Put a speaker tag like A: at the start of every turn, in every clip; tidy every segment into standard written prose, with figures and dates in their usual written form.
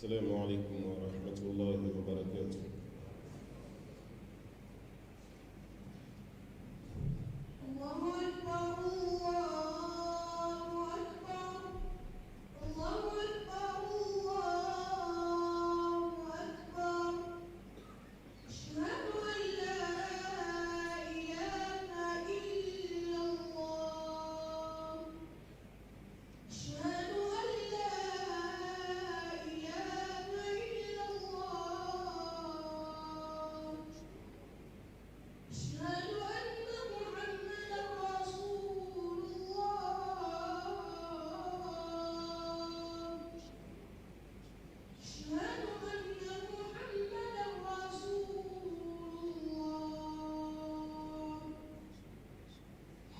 A: السلام عليكم ورحمة الله وبركاته.
B: الله أكبر الله أكبر الله أكبر الله أكبر أشهد أن لا إله إلا الله أشهد أن لا إله إلا الله أشهد أن محمدا رسول الله أشهد أن محمدا رسول الله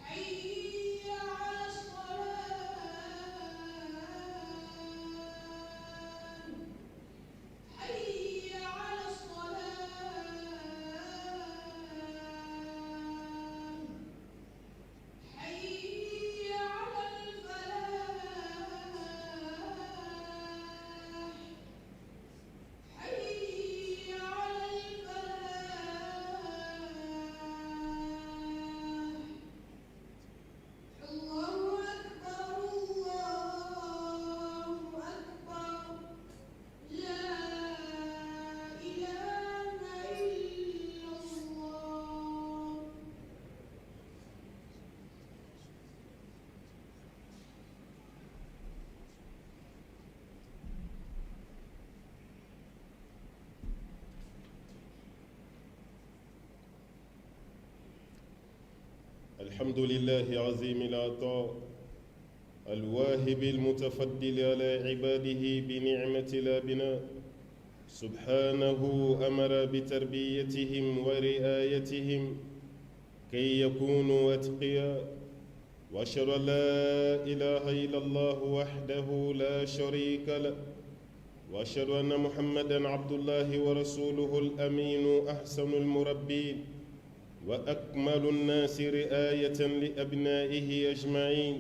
B: حي على الصلاة حي على الصلاة حي على الفلاح حي على الفلاح الله أكبر الله أكبر لا إله إلا الله
A: الحمد لله عظيم العطاء الواهب المتفضل على عباده بنعمة الأبناء سبحانه أمر بتربيتهم ورعايتهم كي يكونوا أتقياء وأشهد أن لا إله إلا الله وحده لا شريك له وأشهد أن محمدًا عبد الله ورسوله الأمين أحسن المربين وأكمل الناس رعاية لأبنائه أجمعين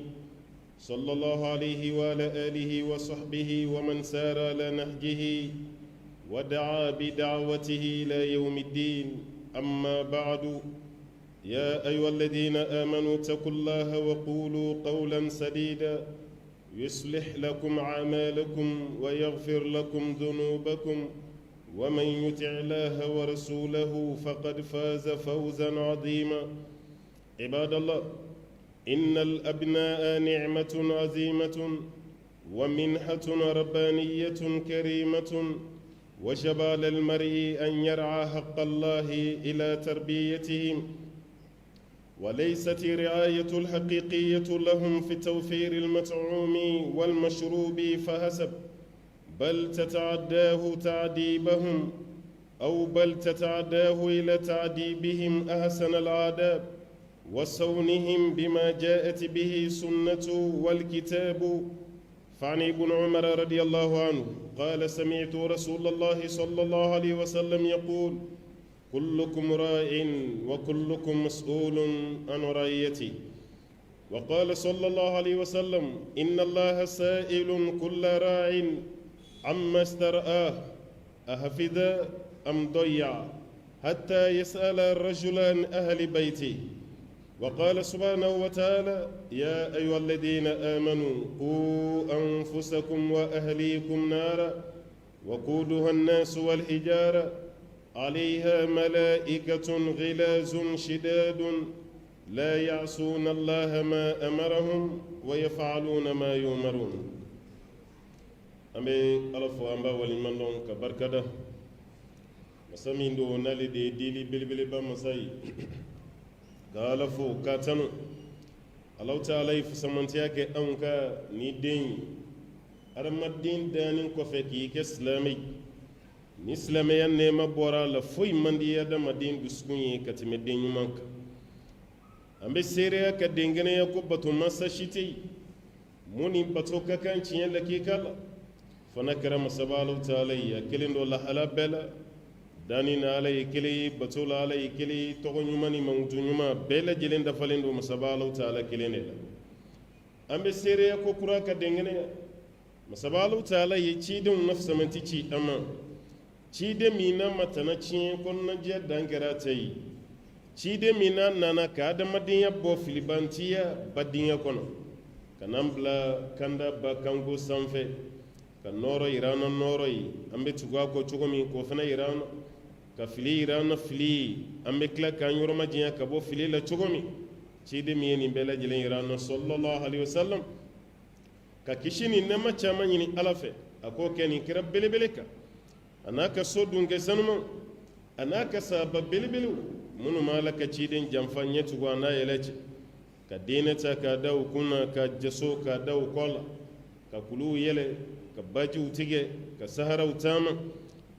A: صلى الله عليه وعلى آله وصحبه ومن سار على نهجه ودعا بدعوته إلى يوم الدين أما بعد يا أيها الذين آمنوا اتقوا الله وقولوا قولا سديدا يصلح لكم أعمالكم ويغفر لكم ذنوبكم ومن يطع الله ورسوله فقد فاز فوزا عظيما عباد الله إن الأبناء نعمة عظيمة ومنحة ربانية كريمة وجب على المرء أن يرعى حق الله إلى تربيتهم وليست الرعاية الحقيقية لهم في توفير المطعوم والمشروب فحسب بل تتعداه تعذيبهم بل تتعداه إلى تعذيبهم أحسن العادات وصونهم بما جاءت به سنة والكتاب فعن ابن عمر رضي الله عنه قال سمعت رسول الله صلى الله عليه وسلم يقول كلكم راع وكلكم مسؤول عن رعيته وقال صلى الله عليه وسلم إن الله سائل كل راع عما استرآه أحفظ أم ضيع حتى يسأل الرجل عن أهل بيته وقال سبحانه وتعالى يا أيها الذين آمنوا قوا أنفسكم وأهليكم نارا وقودها الناس والحجارة عليها ملائكة غلاظ شداد لا يعصون الله ما أمرهم ويفعلون ما يؤمرون ambe alafo amba wali mandon ka barkada masami ndo nali de dili bilbili ba masai ga alafo ka tanu Allah ta'ala ifu samanti yake anka ni den aramaddin danin ko fe ki ke islami ni islami yan ne mabora la foy mandi ya da madin duskunyi katime den yumanka ambe sere ka dengene ya ko batu masashiti muni batu ka kan ciyen laki kala فنكر مسبالو تعالى كلين ولا حلا بلا دانين على كلي بتول على كلي تغنيماني موجونيما بلا جلين دفلين دو مسبالو تعالى كلين لا أم بسيرة كوكرا كدينغني masabalu taala ye ciidin nafsamanti ci amma ciide mina matana ciye konna jiya dankara ta yi ciide mina nana ka adamadinya bɔ filibantiya badinya kɔnɔ ka nan bila kanda ba kanko sanfɛ ka nɔɔrɔ yirana nɔɔrɔ yi an bɛ tugu a kɔ cogo min k'o fana yirana ka fili yirana fili an bɛ tila k'an yɔrɔma jinya ka bɔ fili la cogo min ciide min ye nin bɛɛ lajɛlen yirana sallallahu alaihi wasallam ka kisi ni nɛɛma caman ɲini ala fɛ a k'o kɛ nin kira belebele kan a n'a ka so dun kɛ sanuman a n'a ka sahaba belebelew minnu ma ala ka ciden janfa ɲɛ tugu a n'a yɛlɛ cɛ ka diinɛ ta k'a da u kunna ka jaso k'a da u kɔ la ka kuluw yɛlɛ ka bajiw tigɛ ka saharaw taama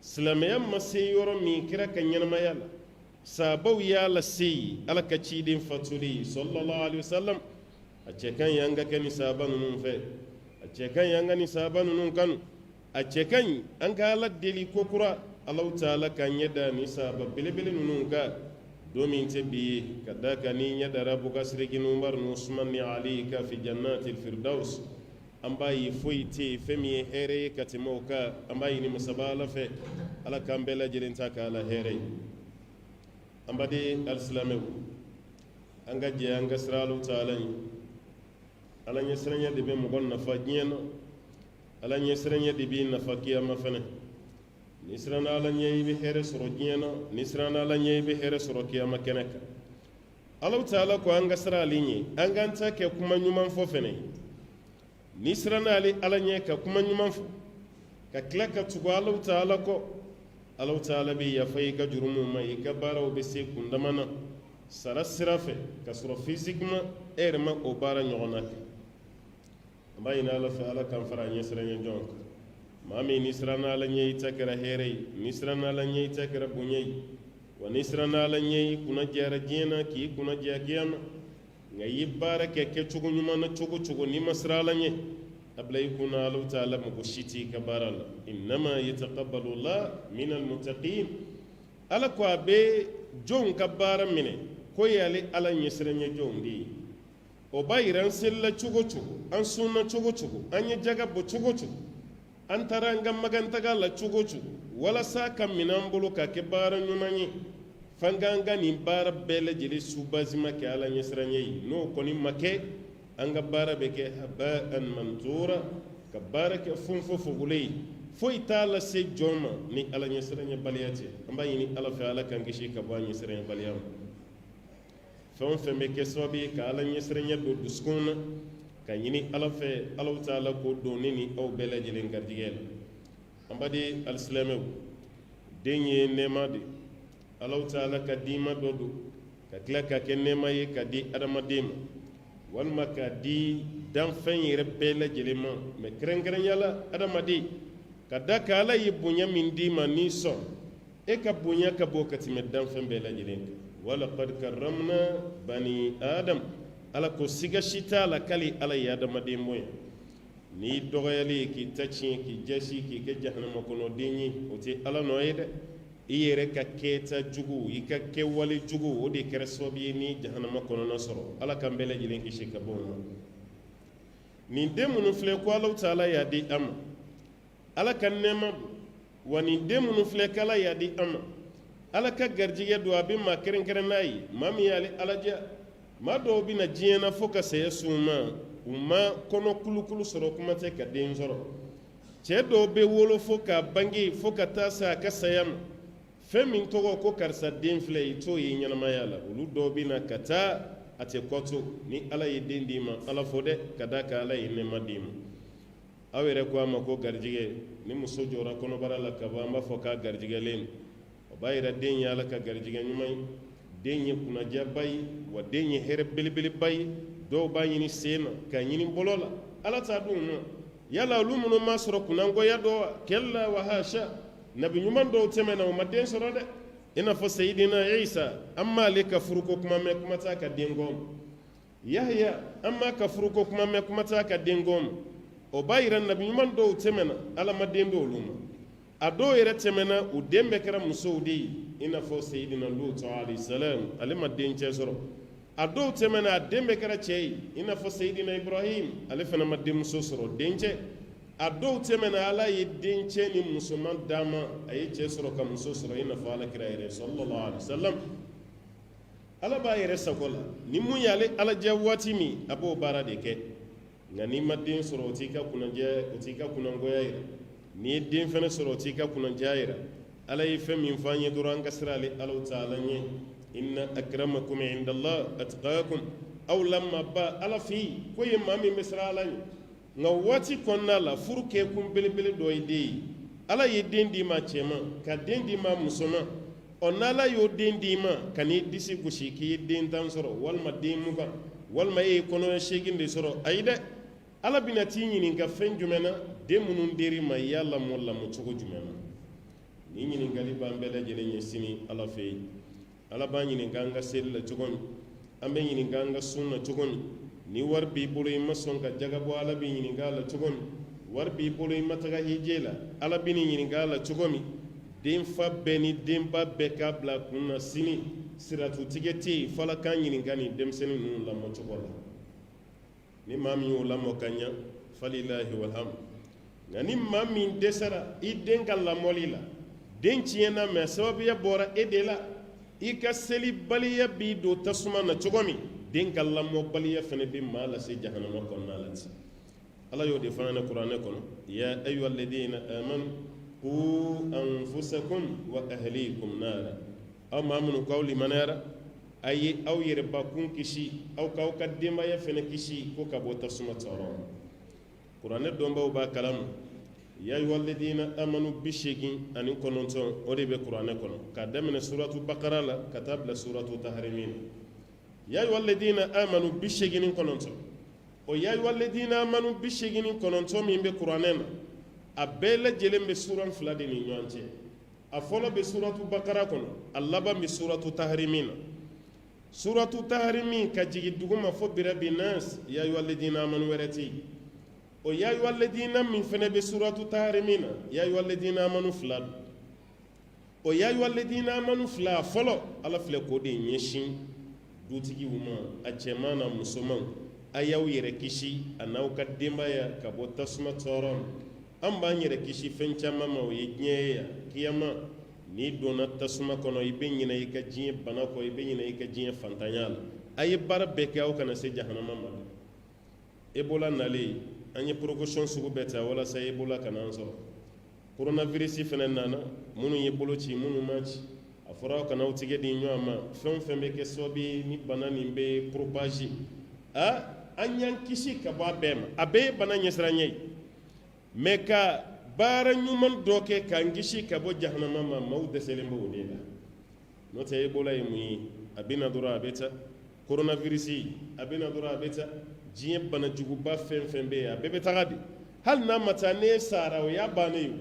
A: silamɛya ma se yɔrɔ min kira ka ɲɛnamaya la sahabaw y'a lase yi ala ka ciden fatuli sallallahu alaihi wasallam a cɛ kan ye an ka kɛ ni sahaba ninnu fɛ a cɛ kan ye an ka ni sahaba ninnu kanu a cɛ ka ɲi an ka ala deli ko kura alaw taala ka ɲɛ da ni sahaba belebele ninnu kan don min tɛ bi ye ka da kan ni ɲɛ dara bukasiri ni umaru ni usman ni ali ka fi jannati firdaus an b'a ye foyi tɛ yen fɛn min ye hɛrɛ ye ka tɛmɛ o kan an b'a ɲini masaba ala fɛ ala k'an bɛɛ lajɛlen ta k'a la hɛrɛ ye an baden alisilamɛw an ka jɛ an ka sira alaw taala ye ala ɲɛsiranya de bɛ mɔgɔ nafa diɲɛ na ala ɲɛsiranya de b'i nafa kiyama fɛnɛ ni siranna ala ɲɛ i bɛ hɛrɛ sɔrɔ diɲɛ na ni siranna ala ɲɛ i bɛ hɛrɛ sɔrɔ kiyama kɛnɛ kan alaw taala ko an ka sira ale ɲɛ an k'an ta kɛ kuma ɲuman fɔ fɛnɛ ni siranna ale ala ɲɛ ka kuma ɲuman fɔ ka tila ka tugu alaw taala kɔ alaw taala bɛ yafa i ka jurumu ma i ka baaraw bɛ se kundama na sara sira fɛ ka sɔrɔ fisikima e yɛrɛ ma o baara ɲɔgɔnna kɛ an b'a ɲini ala fɛ ala k'an fara a ɲɛsiranɲɛ jɔn kan maa min ni siranna ala ɲɛ i ta kɛra hɛrɛ ye ni siranna ala ɲɛ i ta kɛra bonya ye wa ni siranna ala ɲɛ i kunna jɛra diɲɛ na k'i kunna jɛ kiyama nka i ye baara kɛ kɛcogo ɲuman na cogo cogo n'i ma siran ala ɲɛ a bila i kunna alaw taala mɔgɔ si t'i ka baara la innama yataqabbalu llah mina almuttaqin ala ko a bɛ jɔnw ka baara minɛ ko y'ale ala ɲɛsiranɲɛ jɔnw de ye o b'a yira an selila cogo cogo an sunna cogo cogo an ye jaga bɔ cogo cogo an taara an ka magantaga la cogo cogo walasa ka minɛ an bolo ka kɛ baara ɲuman ye f'an k'an ka nin baara bɛɛ lajɛlen subasima kɛ ala ɲɛsiranɲɛ ye n'o kɔni ma kɛ an ka baara bɛ kɛ haba'an manthura ka baara kɛ funfun fogolen ye foyi t'a lase jɔn ma ni ala ɲɛsiranɲɛ baliya tɛ an b'a ɲini ala fɛ ala k'an kisi ka bɔ a ɲɛsiranɲɛ baliya ma fɛn o fɛn bɛ kɛ sababu ye ka ala ɲɛsiranɲɛ don dusukun na ka ɲini ala fɛ alaw taala ko don ne ni aw bɛɛ lajɛlen garijɛgɛ la an baden alisilamɛw den ye nɛɛma de alaw taala ka dima dɔ don ka tila ka kɛ nɛɛma ye ka di adamaden ma walima ka di danfɛn yɛrɛ bɛɛ lajɛlen ma mɛ kɛrɛnkɛrɛnya la adamaden ka da ka ala ye bonya min d'i ma n'i sɔn e ka bonya ka bɔ ka tɛmɛ danfɛn bɛɛ lajɛlen kan walaqad karramna bani adam ala ko siga si t'a la k'ale ala ye adamaden bonya n'i dɔgɔyali ye k'i ta tiɲɛ k'i jasi k'i kɛ jahanama kɔnɔ den ye o tɛ ala nɔ ye dɛ i yɛrɛ ka kɛta jugu i ka kɛwale jugu o de kɛra sababu ye ni jahanama kɔnɔna sɔrɔ ala k'an bɛɛ lajɛlen kisi ka bɔ o ma nin den minnu filɛ ko alaw taala y'a di an ma ala ka nɛɛma don wa nin den minnu filɛ k'ala y'a di an ma ala ka garijɛgɛ don a bɛ maa kɛrɛnkɛrɛn n'a ye maa min y'ale alaja maa dɔw bɛ na diɲɛ na fo ka saya s'u ma u ma kɔnɔ kulukulu sɔrɔ kuma tɛ ka den sɔrɔ cɛ dɔw bɛ wolo fo k'a bange fo ka taa se a ka saya ma fɛn min tɔgɔ ko karisa den filɛ i t'o ye ɲɛnamaya la olu dɔw bɛ na ka taa a tɛ kɔto ni ala ye den d'i ma ala fɔ dɛ ka da ka ala ye nɛɛma d'i ma aw yɛrɛ ko a ma ko garijɛgɛ ni muso jɔra kɔnɔbara la ka bɔ an b'a fɔ k'a garijɛgɛlen o b'a yira den ye ala ka garijɛgɛ ɲuman ye den ye kunnajaba ye wa den ye hɛrɛ belebeleba ye dɔw b'a ɲini sen na k'a ɲini bɔlɔ la ala t'a dun ma yala olu minnu ma sɔrɔ kunnangoya dɔ wa kɛla wa hasha nabi ɲuman dɔw tɛmɛna o ma den sɔrɔ dɛ i n'a fɔ sayidina isa an m'ale ka furuko kuma mɛn kuma t'a ka den gɔn yahya an m'a ka furuko kuma mɛn kuma t'a ka den gɔn o b'a yira nabi ɲuman dɔw tɛmɛna ala ma den d'olu ma a dɔw yɛrɛ tɛmɛna u den bɛɛ kɛra musow de ye i n'a fɔ sayidina lutu alayhi salam ale ma den cɛ sɔrɔ a dɔw tɛmɛna a den bɛɛ kɛra cɛ ye i n'a fɔ sayidina ibrahim ale fana ma denmuso sɔrɔ den cɛ a dɔw tɛmɛna ala ye dencɛ ni musoman d'a ma a ye cɛ sɔrɔ ka muso sɔrɔ i n'a fɔ alakira yɛrɛ sallallahu alaihi wasallam ala b'a yɛrɛ sago la ni mun y'ale alajɛ waati min a b'o baara de kɛ nka n'i ma den sɔrɔ o t'i ka kunanjɛ o t'i ka kunangoya yira n'i ye den fɛnɛ sɔrɔ o t'i ka kunanjɛ yira ala ye fɛn min fɔ an ye dɔrɔn an ka sira ale alaw taala ɲɛ inna akramakum indallah atqakum aw lamma ba ala fi ko ye maa min bɛ siran ala ɲɛ nka waati kɔnɔna la furu kɛkun belebele dɔ ye den ye ala ye den d'i ma cɛ ma ka den d'i ma muso ma ɔ n'ala y'o den d'i ma ka n'i disi gosi k'i ye den 10 sɔrɔ walima den 20 walima e ye kɔnɔɲɛ 8 de sɔrɔ ayi dɛ ala bɛna t'i ɲininka fɛn jumɛn na den minnu dir'i ma i y'a lamɔ cogo jumɛn na ni ɲininkali b'an bɛɛ lajɛlen ɲɛ sini ala fɛ yen ala b'an ɲininka an ka seli la cogo min an bɛ ɲininka an ka sun na cogo min ni wari b'i bolo i ma sɔn ka jagabɔ ala b'i ɲininka a la cogo min wari b'i bolo i ma taga hije la ala b'i ɲininka a la cogo min den fa bɛɛ ni denba bɛɛ k'a bila kun na sini siratutigɛ tɛ yen f'ala k'an ɲininka nin denmisɛnnin ninnu lamɔ cogo la ni maa min y'o lamɔ ka ɲa falilahi walhamdu nka ni maa min dɛsɛra i den ka lamɔli la den tiɲɛna mɛ sababuya bɔra e de la i ka selibaliya b'i don tasuma na cogo min den ka lamɔbaliya fana bɛ maa lase jahanama kɔnɔna la ten ala y'o de fana na kuranɛ kɔnɔ ya ayyuha alladhina amanu qu anfusakum wa ahlikum nara aw maa minnu k'aw limaniyara a ye aw yɛrɛbakun kisi aw k'aw ka denbaya fana kisi ko ka bɔ tasuma tɔɔrɔ ma kuranɛ dɔnbaw b'a kalama ya ayyuha alladhina amanu 89 o de bɛ kuranɛ kɔnɔ k'a daminɛ suratu bakara la ka taa bila suratu tahrimin ya ayyuha alladhina amanu 89 o ya ayyuha alladhina amanu 89 min bɛ kuranɛ na a bɛɛ lajɛlen bɛ suran 2 de ni ɲɔgɔn cɛ a fɔlɔ bɛ suratu bakara kɔnɔ a laban bɛ suratu tahrimin na suratu tahrimin ka jigin duguma fo birabi nas ya ayyuha alladhina amanu wɛrɛ tɛ yen o ya ayyuha alladhina min fana bɛ suratu tahrimin na ya ayyuha alladhina amanu 2 o ya ayyuha alladhina amanu 2 fɔlɔ ala filɛ k'o de ɲɛsin dutigiw ma a cɛman na musoman a y'aw yɛrɛ kisi a n'aw ka denbaya ka bɔ tasuma tɔɔrɔ ma an b'an yɛrɛ kisi fɛn caman ma o ye diɲɛ ye yan kiyama n'i donna tasuma kɔnɔ i bɛ ɲinɛ i ka diɲɛ bana kɔ i bɛ ɲinɛ i ka diɲɛ fantanya la a ye baara bɛɛ kɛ aw kana se jahanama ma ebola nalen an ye précaution sugu bɛɛ ta walasa ebola kana an sɔrɔ coronavirus fana nana minnu ye bolo ci minnu ma ci a fɔra aw kana aw tigɛ di ɲɔgɔn ma fɛn o fɛn bɛ kɛ sababu ye ni bana nin bɛ propager an y'an kisi ka bɔ a bɛɛ ma a bɛɛ ye bana ɲɛsiranɲɛ ye mais ka baara ɲuman dɔ kɛ k'an kisi ka bɔ jahanama ma maaw dɛsɛlen b'o de la n'o tɛ ebola ye mun ye a bɛna dɔrɔn a bɛ taa coronavirus a bɛna dɔrɔn a bɛ taa diɲɛ banajuguba fɛn fɛn bɛ yen a bɛɛ bɛ taga de hali n'a ma taa n'e sara o y'a bannen ye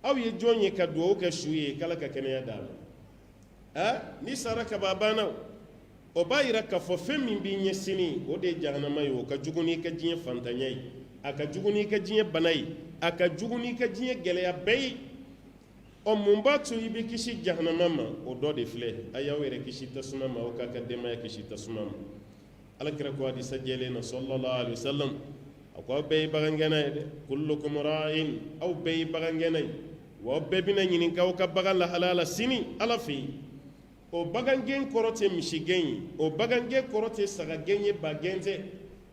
A: aw ye jɔn ye ka dugawu kɛ su ye k'ala ka kɛnɛya d'a ma ni sara ka ban a banna o b'a yira k'a fɔ fɛn min b'i ɲɛ sini o de ye jahanama ye o ka jugu n'i ka diɲɛ fantanya ye a ka jugu n'i ka diɲɛ bana ye a ka jugu n'i ka diɲɛ gɛlɛya bɛɛ ye ɔ mun b'a to i bɛ kisi jahanama ma o dɔ de filɛ a y'aw yɛrɛ kisi tasuma ma aw k'a ka denbaya kisi tasuma ma alakira ko hadisa jɛlen na sallallahu alaihi wasallam a ko aw bɛɛ ye bagangɛnna ye dɛ kullukum ra'in aw bɛɛ ye bagangɛnna ye wa aw bɛɛ bɛna ɲininka aw ka bagan lahalaya la sini ala fɛ yen o bagangɛn kɔrɔ tɛ misigɛn ye o bagangɛn kɔrɔ tɛ sagagɛn ye bagɛn tɛ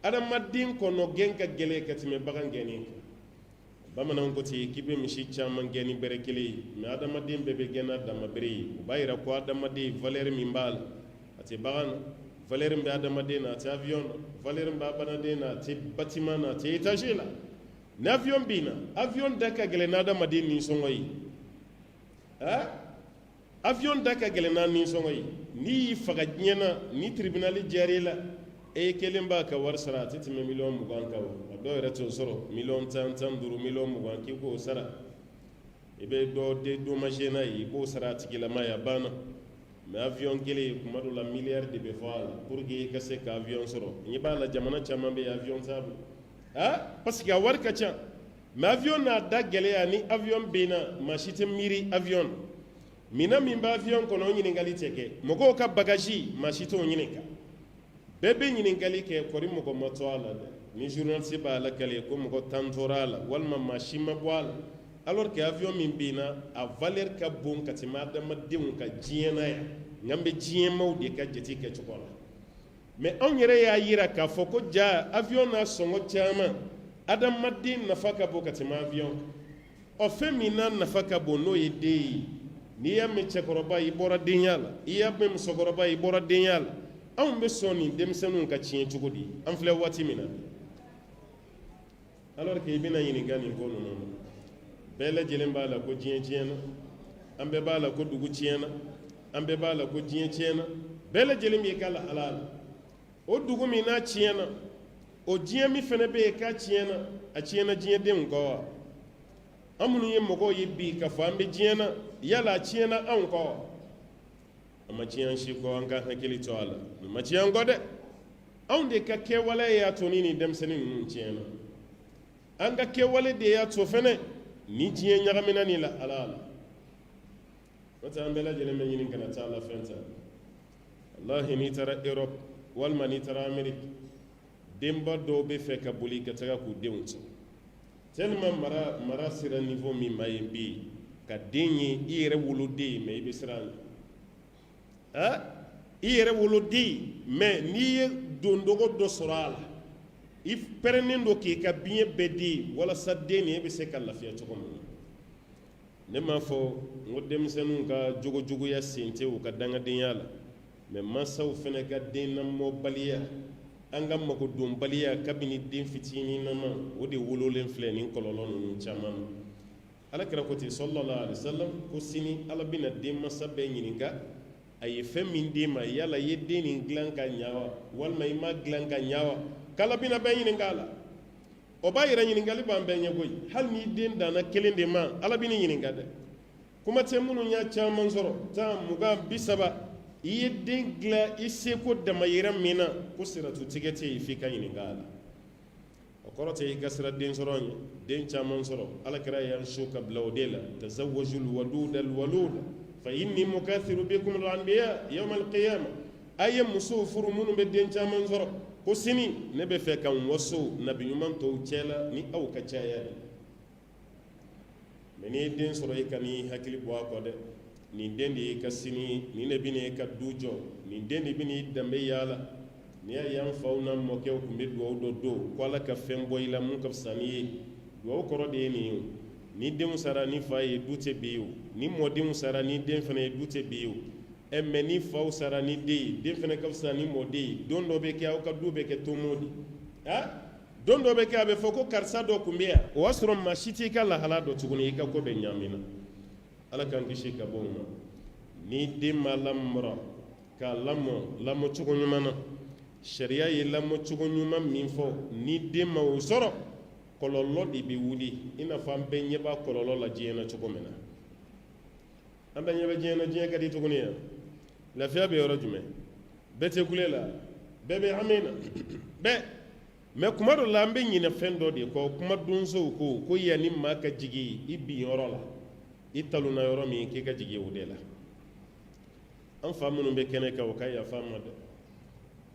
A: adamaden kɔnɔ gɛn ka gɛlɛn ka tɛmɛ bagangɛnni kan bamananw ko ten k'i bɛ misi caman gɛn ni bɛrɛ kelen ye mais adamaden bɛɛ bɛ gɛn n'a dama bere ye o b'a yira ko adamaden valeur min b'a la a tɛ bagan na valeur min bɛ adamaden na a tɛ avion na valeur min bɛ adamaden na a tɛ bâtiment na a tɛ étage la ni avion bɛ na avion da ka gɛlɛn n'adamaden nisɔngɔ ye avion da ka gɛlɛn n'a nisɔngɔ ye n'i y'i faga diɲɛ na ni tribunal diyar'i la e kelen b'a ka wari sara a tɛ tɛmɛ 20,000 kan o a dɔw yɛrɛ t'o sɔrɔ 10,000 15 15 k'i k'o sara i bɛ dɔ dédommagé n'a ye i b'o sara a tigilama ye a banna mais avion kelen kuma dɔ la miliyari de bɛ fɔ a la pour que i ka se ka avion sɔrɔ i b'a la jamana caman bɛ yen avion t'a bolo parce que a wari ka ca mais avion n'a da gɛlɛya ni avion bɛ na maa si tɛ miiri avion mina min bɛ avion kɔnɔ o ɲininkali tɛ kɛ mɔgɔw ka bagage maa si t'o ɲininka bɛɛ bɛ ɲininkali kɛ kɔri mɔgɔ ma to a la dɛ ni journaliste b'a la kale ko mɔgɔ tan tora la walima maa si ma bɔ a la alors que avion min binna a valeur ka bon ka tɛmɛ adamadenw ka diɲɛ na yan nka n bɛ diɲɛmaw de ka jate kɛ cogo la mais anw yɛrɛ y'a yira k'a fɔ ko ja avion n'a sɔngɔ caman adamaden nafa ka bon ka tɛmɛ avion kan ɔ fɛn min n'a nafa ka bon n'o ye den ye n'i y'a mɛn cɛkɔrɔba i bɔra denya la i y'a mɛn musokɔrɔba i bɔra denya la anw bɛ sɔn nin denmisɛnninw ka tiɲɛ cogo di an filɛ waati min na alors que i bɛna ɲininka nin ko ninnu na bɛɛ lajɛlen b'a la ko diɲɛ tiɲɛna an bɛɛ b'a la ko dugu tiɲɛna an bɛɛ b'a la ko diɲɛ tiɲɛna bɛɛ lajɛlen b'i ka lahala la o dugu min n'a tiɲɛna o diɲɛ min fana bɛ yen k'a tiɲɛna a tiɲɛna diɲɛdenw kɔ wa an minnu ye mɔgɔw ye bi k'a fɔ an bɛ diɲɛ na yala a tiɲɛna anw kɔ wa a ma tiɲɛ an si kɔ an ka hakili to a la nin ma tiɲɛ an kɔ dɛ anw de ka kɛwale y'a to ni nin denmisɛnnin ninnu tiɲɛna an ka kɛwale de y'a to fɛnɛ ni diɲɛ ɲagamina ni lahala la n'o tɛ an bɛɛ lajɛlen bɛ ɲini kana taa la fɛn ta wallahi n'i taara Europe walima n'i taara Amérique denba dɔw bɛ fɛ ka boli ka taga k'u denw to tellement mara sera niveau min ma yen bi ka den ye i yɛrɛ woloden mais i bɛ siran a ɲɛ i yɛrɛ woloden mais n'i ye don dɔgɔ dɔ sɔrɔ a la i pɛrɛnnen don k'i ka biɲɛ bɛɛ di walasa den nin e bɛ se ka lafiya cogo min na ne m'a fɔ n ko denmisɛnninw ka jogojuguya sen tɛ u ka dangadenya la mais mansaw fana ka den lamɔbaliya an ka magodonbaliya kabini den fitinin na ma o de wololen filɛ nin kɔlɔlɔ ninnu caman na alakira ko ten sallallahu alaihi wasallam ko sini ala bɛna den mansa bɛɛ ɲininka a ye fɛn min d'e ma yala i ye den nin dilan ka ɲa wa walima i ma dilan ka ɲa wa k'ala bɛna bɛɛ ɲininka a la o b'a yɛrɛ ɲininkali b'an bɛɛ ɲɛ koyi hali n'i den danna kelen de ma ala bɛ nin ɲininka dɛ kuma tɛ minnu y'a caman sɔrɔ 10, 20, 30 i ye den dilan i seko damayira min na ko siratutigɛ tɛ yen f'i ka ɲininka a la o kɔrɔ tɛ i ka sira den sɔrɔ ye den caman sɔrɔ alakira y'an so ka bila o de la tazawwajul waluda alwaluda fa inni mukathiru bikum al-anbiya yawm al-qiyamah a ye musow furu minnu bɛ den caman sɔrɔ ko sini ne bɛ fɛ ka n waso nabiɲuman tɔw cɛ la ni aw ka caya de mais n'i ye den sɔrɔ i ka n'i hakili bɔ a kɔ dɛ nin den de y'i ka sini ye nin de bɛ na i ka du jɔ nin den de bɛ n'i danbe yaala n'i y'a ye an faw n'an mɔkɛw tun bɛ dugawu dɔ don ko ala ka fɛn bɔ i la mun ka fisa n'i ye dugawu kɔrɔ de ye nin ye o ni denw sara ni fa ye du tɛ bin o ni mɔdenw sara ni den fana ye du tɛ bin o mais ni faw sara ni den ye den fana ka fisa ni mɔden ye don dɔ bɛ kɛ aw ka du bɛ kɛ tomo de don dɔ bɛ kɛ a bɛ fɔ ko karisa dɔ tun bɛ yan o y'a sɔrɔ maa si t'i ka lahala dɔ tuguni i ka ko bɛ ɲaamina ala k'an kisi ka bɔ o ma ni den ma lamɔra k'a lamɔ cogo ɲuman na sariya ye lamɔ cogo ɲuman min fɔ ni den ma o sɔrɔ kɔlɔlɔ de bɛ wuli i n'a fɔ an bɛɛ ɲɛ b'a kɔlɔlɔ la diɲɛ na cogo min na an bɛɛ ɲɛ bɛ diɲɛ na diɲɛ ka di tuguni yan lafiya bɛ yɔrɔ jumɛn bɛɛ tɛ kule la bɛɛ bɛ hami na bɛɛ mais kuma dɔ la an bɛ ɲinɛ fɛn dɔ de kɔ kuma donsow ko yanni maa ka jigin i bin yɔrɔ la i talonna yɔrɔ min k'i ka jigin o de la an fa minnu bɛ kɛnɛ kan o ka yafa an ma dɛ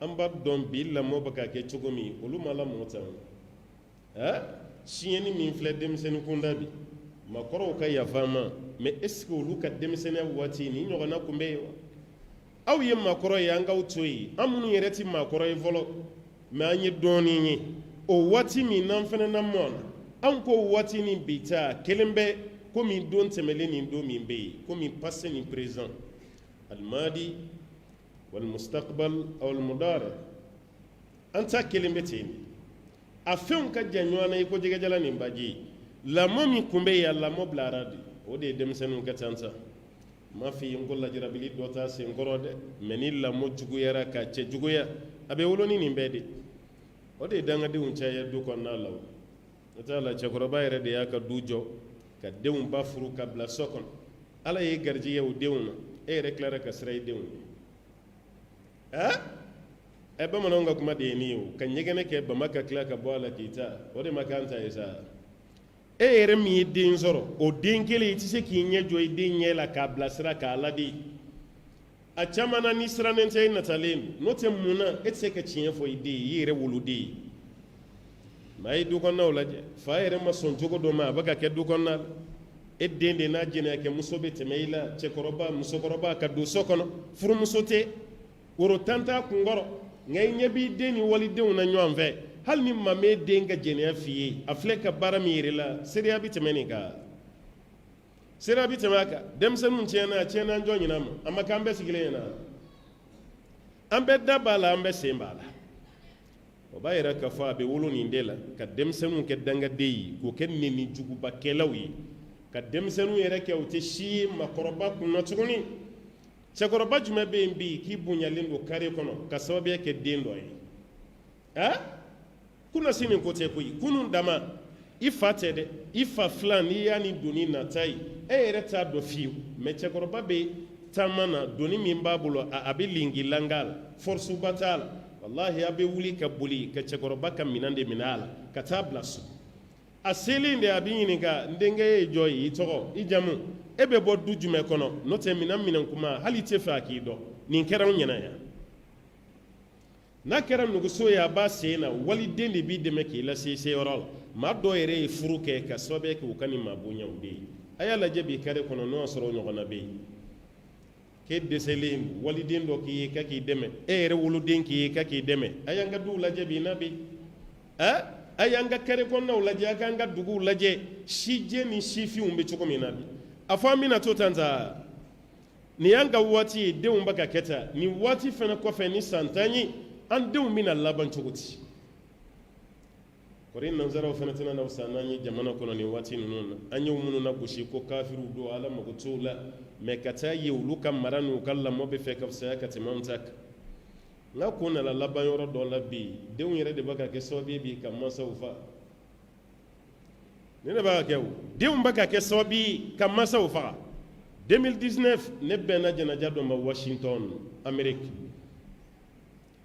A: an b'a dɔn bi lamɔ bɛ ka kɛ cogo min olu ma lamɔ tan siɲɛni min filɛ denmisɛnnin kunda bi maakɔrɔw ka yafa an ma mais est-ce que olu ka denmisɛnniya waati ni ɲɔgɔnna tun bɛ yen wa aw ye maakɔrɔ ye an k'aw to yen an minnu yɛrɛ tɛ maakɔrɔ ye fɔlɔ mais an ye dɔɔnin ye o waati min n'an fana na mɔn na an ko waati ni bi ta kelen bɛ komi don tɛmɛlen nin don min bɛ yen komi passé ni présent al-madi wal-mustaqbal aw al-mudari an ta kelen bɛ ten a fɛnw ka jan ɲɔgɔn na i ko jɛgɛjala nin baji lamɔ min tun bɛ yen a lamɔ bilara de o de ye denmisɛnninw ka ca ma fi yen ko lajarabili dɔ ta sen kɔrɔ dɛ mais ni lamɔ juguyara ka cɛ juguya a bɛ wolo ni nin bɛɛ de o de ye dangadenw caya du kɔnɔna la o n'o tɛ la cɛkɔrɔba yɛrɛ de y'a ka du jɔ ka denw ba furu ka bila so kɔnɔ ala ye garijɛgɛ o denw na e yɛrɛ tilara ka sira i denw ye bamananw ka kuma de ye nin ye o ka ɲɛgɛnɛ kɛ bama ka tila ka bɔ a la k'i ta o de ma k'an ta ye sa e yɛrɛ min ye den sɔrɔ o den kelen i tɛ se k'i ɲɛ jɔ i den ɲɛ la k'a bilasira k'a ladi a caman na ni sirannen tɛ i natalen n'o tɛ mun na e tɛ se ka tiɲɛ fɔ i den ye i yɛrɛ woloden ye mai du kɔnɔnaw lajɛ fa yɛrɛ ma sɔn cogo dɔ ma a bɛ ka kɛ du kɔnɔna la e den de n'a jɛnɛ kɛ muso bɛ tɛmɛ i la cɛkɔrɔba musokɔrɔba ka don so kɔnɔ furumuso tɛ woro tan t'a kunkɔrɔ nka i ɲɛ b'i den ni walidenw na ɲɔgɔn fɛ hali ni maa m'e den ka jɛnɛya f'i ye a filɛ ka baara min yɛrɛ la seereya bɛ tɛmɛ nin kan seereya bɛ tɛmɛ a kan denmisɛnninw tiɲɛna a tiɲɛna an jɔ ɲin'a ma a ma k'an bɛɛ sigilen ɲɛna an bɛɛ da b'a la an bɛɛ sen b'a la o b'a yɛrɛ k'a fɔ a bɛ wolo nin de la ka denmisɛnninw kɛ dangaden ye k'o kɛ nenijugubakɛlaw ye ka denmisɛnninw yɛrɛ kɛ u tɛ si ye makɔrɔba kunna tuguni cɛkɔrɔba jumɛn bɛ yen bi k'i bonyalen don kare kɔnɔ ka sababuya kɛ den dɔ ye kunna sini ko tɛ koyi kunun dama i fa tɛ dɛ i fa filan n'i y'a ni doni nata ye e yɛrɛ t'a dɔn fiyewu mɛ cɛkɔrɔba bɛ taama na doni min b'a bolo a bɛ lingilanga la forsuba t'a la wallahi a bɛ wuli ka boli ka cɛkɔrɔba ka minɛn de minɛ a la ka taa bila so a selen de a bɛ ɲininka n denkɛ ye jɔn ye i tɔgɔ i jamu e bɛ bɔ du jumɛn kɔnɔ n'o tɛ minɛn kuma hali i tɛ fɛ a k'i dɔn nin kɛra anw ɲɛna yan n'a kɛra nuguso ye a b'a sen na waliden de b'i dɛmɛ k'i lase seyɔrɔ la maa dɔw yɛrɛ ye furu kɛ ka sababuya kɛ u ka nin maa bonyaw de ye a y'a lajɛ bi kare kɔnɔ n'o y'a sɔrɔ o ɲɔgɔnna bɛ yen k'e dɛsɛlen waliden dɔ k'i ye k'a k'i dɛmɛ e yɛrɛ woloden k'i ye k'a k'i dɛmɛ a y'an ka duw lajɛ bi n'a bɛ a y'an ka kare kɔnɔnaw lajɛ a k'an ka duguw lajɛ sijɛ ni sifinw bɛ cogo min na bi a fɔ an bɛna to tan sa nin y'an ka waati ye denw bɛ ka kɛ tan nin waati fana kɔfɛ ni san 10 ye an denw bɛna laban cogo di kɔri nanzaraw fana tɛna na fisa n'an ye jamana kɔnɔ nin waati ninnu na an ye minnu na gosi ko kafiriw don ala mago t'o la mɛ ka taa ye olu ka mara n'u ka lamɔ bɛ fɛ ka fisaya ka tɛmɛ anw ta kan n'a ko nana laban yɔrɔ dɔ la bi denw yɛrɛ de bɛ ka kɛ sababu ye bi ka mansaw fa ne de b'a kɛ o denw bɛ ka kɛ sababu ye ka mansaw faga 2019 ne bɛnna janaja dɔ ma Washington Amérique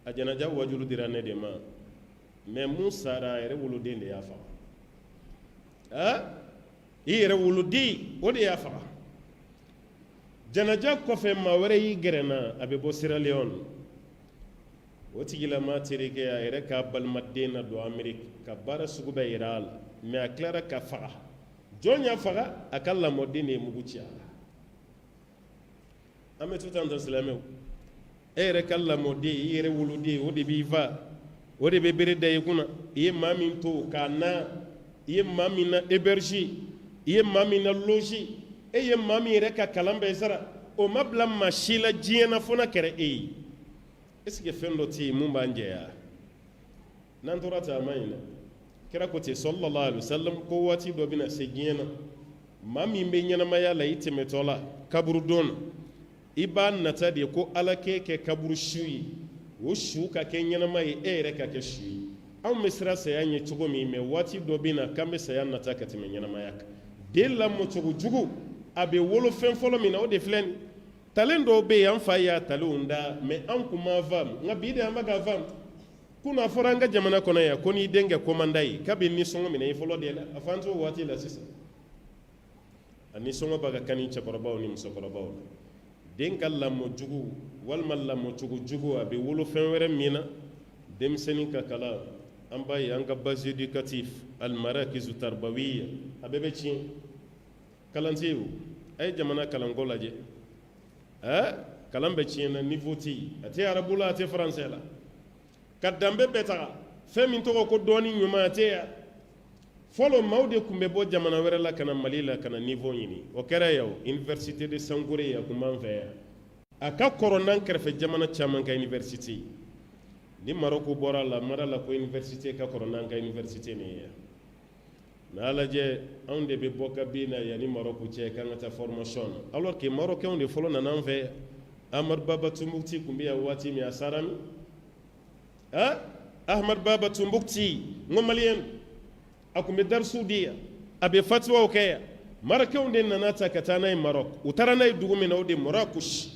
A: a janaja wajulu dira ne de ma mɛ mun sara a yɛrɛ woloden de y'a faga i yɛrɛ woloden o de y'a faga janaja kɔfɛ maa wɛrɛ y'i gɛrɛ n na a bɛ bɔ Sierra Leone o tigilama terikɛ a yɛrɛ k'a balimaden na don Amérique ka baara sugu bɛɛ yira a la mɛ a tilara ka faga jɔn y'a faga a ka lamɔden de ye mugu ci a la an bɛ to tan silamɛw e yɛrɛ ka lamɔden i yɛrɛ woloden o de b'i fa o de bɛ bere da i kunna i ye maa min to k'a na i ye maa min na héberger i ye maa min na loger e ye maa min yɛrɛ ka kalan bɛɛ sara o ma bila maa si la diɲɛ na fo n'a kɛra e ye est-ce que fɛn dɔ tɛ yen mun b'an jɛya n'an tora ten a ma ɲi dɛ kira ko ten sallallahu alaihi wasallam ko waati dɔ bɛna se diɲɛ na maa min bɛ ɲɛnamaya la i tɛmɛtɔ la kaburu don na i b'a nata de ko ala k'e kɛ kaburu su ye o su ka kɛ ɲɛnama ye e yɛrɛ ka kɛ su ye anw bɛ siran saya ɲɛ cogo min mɛ waati dɔ bɛ na k'an bɛ saya nata ka tɛmɛ ɲɛnamaya kan den lamɔcogo jugu a bɛ wolo fɛn fɔlɔ min na o de filɛ nin talen dɔw bɛ yen an fa y'a talenw da mɛ an kun ma faamu nka bi de an bɛ ka faamu kunna a fɔra an ka jamana kɔnɔ yan ko n'i den kɛ komanda ye k'a bɛ nisɔngɔ minɛ i fɔlɔ de la a fɔ an t'o waati la sisan a nisɔngɔ b'a ka kan ni cɛkɔrɔbaw ni musokɔrɔbaw la den ka lamɔjugu walima lamɔcogo jugu a bɛ wolo fɛn wɛrɛ min na denmisɛnnin ka kalan an b'a ye an ka base éducatif al-marakizu tarbawiya a bɛɛ bɛ tiɲɛ kalan tɛ yen o a ye jamana kalanko lajɛ kalan bɛ tiɲɛ na niveau tɛ yen a tɛ arabu la a tɛ faransɛ la ka danbe bɛɛ taga fɛn min tɔgɔ ko dɔɔni ɲuman a tɛ yan fɔlɔ maaw de tun bɛ bɔ jamana wɛrɛ la ka na Mali la ka na niveau ɲini o kɛra yan o université de Sankore a tun b'an fɛ yan a ka kɔrɔ n'an kɛrɛfɛ jamana caman ka université ni Maroko bɔra la mara la ko université ka kɔrɔ n'an ka université nin ye n'a lajɛ anw de bɛ bɔ kabini na yanni Maroko cɛ k'an ka taa formation na alors que Marokɛnw de fɔlɔ nana an fɛ yan Ahmad Baba Tumbukti tun bɛ yan waati min a sara min Ahmad Baba Tumbukti n ko maliyɛn a tun bɛ darisiw di yan a bɛ fatuwaw kɛ yan Marokɛnw de nana ta ka taa n'a ye Marok u taara n'a ye dugu min na o de Marrakush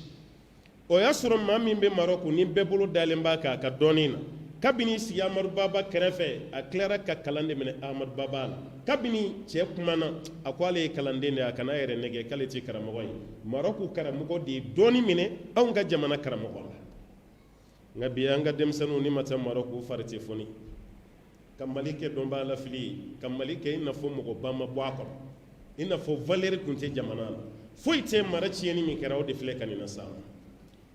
A: o y'a sɔrɔ maa min bɛ Marok ni bɛɛ bolo dalen b'a kan a ka dɔɔnin na kabini sigi Ahmad Baba kɛrɛfɛ a tilara ka kalan de minɛ Ahmad Baba la kabini cɛ kumana a ko ale ye kalanden de ye a kana yɛrɛ nɛgɛ k'ale tɛ karamɔgɔ ye Marok karamɔgɔ de ye dɔɔnin minɛ anw ka jamana karamɔgɔ la nka bi an ka denmisɛnninw ni ma taa Marok u fari tɛ foni ka mali kɛ dɔnbaa la fili ye ka mali kɛ i n'a fɔ mɔgɔba ma bɔ a kɔnɔ i n'a fɔ valeur tun tɛ jamana la foyi tɛ mara tiɲɛni min kɛra o de filɛ ka nin na sa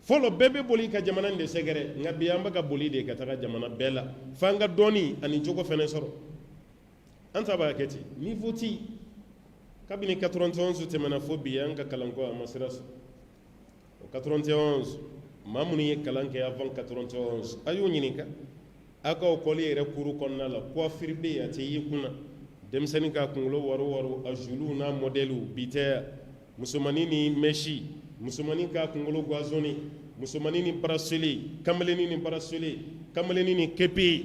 A: fɔlɔ bɛɛ bɛ boli ka jamana in de sɛgɛrɛ nka bi an bɛ ka boli de ka taga jamana bɛɛ la f'an ka dɔɔni ani jogo fɛnɛ sɔrɔ an ta b'a kɛ ten niveau tɛ yen kabini 91 tɛmɛna fo bi an ka kalanko a ma sira sɔrɔ o 91 maa minnu ye kalan kɛ avant 91 a y'o ɲininka a ka école yɛrɛ cours kɔnɔna la coiffure bɛ yen a tɛ ye kunna denmisɛnnin ka kunkolo waro a jules n'a modèles bi tɛ musomanin ni mèche musomanin ka kunkolo gazonné musomanin ni bracelet kamalennin ni bracelet kamalennin ni kepi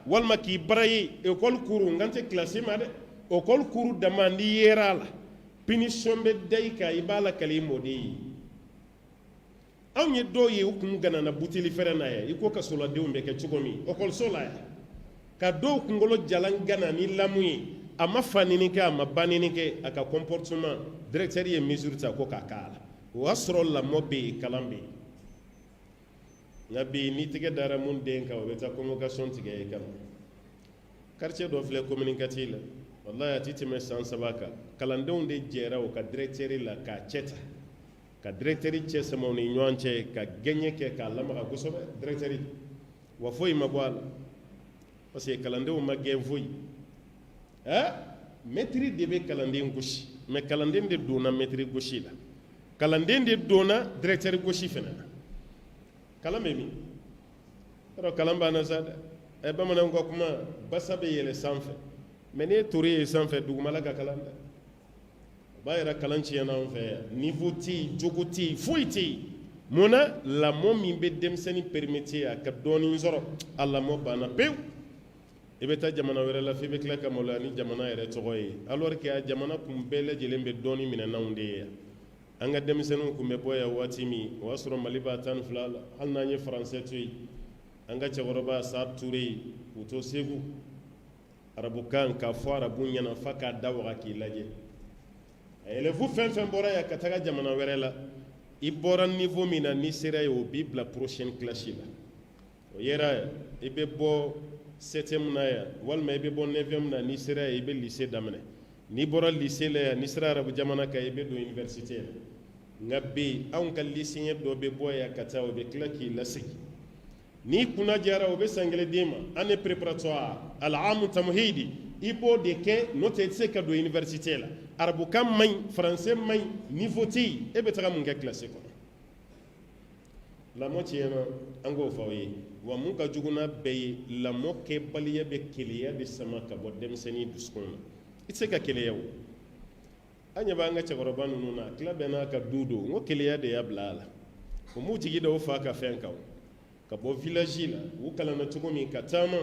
A: walima k'i bara ye école cours n kan tɛ classe ma dɛ école cours dama n'i yera la punition bɛ da i kan i b'a la kali i mɔden ye anw ye dɔw ye u kun ganana buteli fɛrɛ na yan i ko kasoladenw bɛ kɛ cogo min école la yan ka dɔw kunkolo jalan gana ni lamu ye a ma fa nini kɛ a ma ba nini kɛ a ka comportement directeur ye mesure ta ko k'a k'a la o y'a sɔrɔ lamɔ bɛ yen kalan bɛ yen nka bi n'i tɛgɛ dara mun den kan o bɛ taa convocation tigɛ i kama quartier dɔ filɛ communiqué la wallahi a ti tɛmɛ san 3 kan kalandenw de jɛra o ka directeur la k'a cɛ ta ka directeur cɛ sama u ni ɲɔgɔn cɛ ka gɛɲɛ kɛ k'a lamaga kosɛbɛ directeur wa foyi ma bɔ a la parce que kalandenw ma gɛn foyi maître de bɛ kalanden gosi mais kalanden de donna maître gosi la kalanden de donna directeur gosi fana na kalan bɛ min yɔrɔ kalan banna sa dɛ bamananw ka kuma basa bɛ yɛlɛ sanfɛ mais ne tori ye sanfɛ dugumala ka kalan dɛ o b'a yɛrɛ kalan tiɲɛna anw fɛ yan niveau tɛ yen jogo tɛ yen foyi tɛ yen mun na lamɔ min bɛ denmisɛnnin permettre a ka dɔɔnin sɔrɔ a lamɔ banna pewu i bɛ taa jamana wɛrɛ la f'i bɛ tila ka maloya ni jamana yɛrɛ tɔgɔ ye alors que a jamana kun bɛɛ lajɛlen bɛ dɔɔnin minɛ n'anw de ye yan an ka denmisɛnninw kun bɛ bɔ yan waati min o y'a sɔrɔ mali b'a 12 la hali n'an ye faransɛ to yen an ka cɛkɔrɔba sa ture k'u to segu arabukan k'a fɔ arabu ɲɛna f'a k'a da waga k'i lajɛ élève fɛn fɛn bɔra yan ka taga jamana wɛrɛ la i bɔra niveau min na n'i sera yen o b'i bila prochaine classe la o yera i bɛ bɔ 7e na yan walima i bɛ bɔ 9e na n'i sera yen i bɛ lycée daminɛ n'i bɔra lycée la yan n'i sera arabu jamana kan i bɛ don université la nka bi anw ka lycéen dɔ bɛ bɔ yan ka taa o bɛ tila k'i lasegin n'i kunna jara o bɛ san 1 d'i ma année préparatoire al-aam tamhidi i b'o de kɛ n'o tɛ i tɛ se ka don université la arabukan man ɲi faransɛ man ɲi niveau tɛ yen e bɛ taga mun kɛ classe kɔnɔ lamɔ tiɲɛna an k'o fɔ aw ye wa mun ka jugu n'a bɛɛ ye lamɔ kɛbaliya bɛ keleya de sama ka bɔ denmisɛnnin dusukun na i tɛ se ka keleya o an ɲɛ b'an ka cɛkɔrɔba ninnu na tila bɛɛ n'a ka du don n ko keleya de y'a bila a la o m'u jigi da o fa ka fɛn kan ka bɔ village la u kalanna cogo min ka taama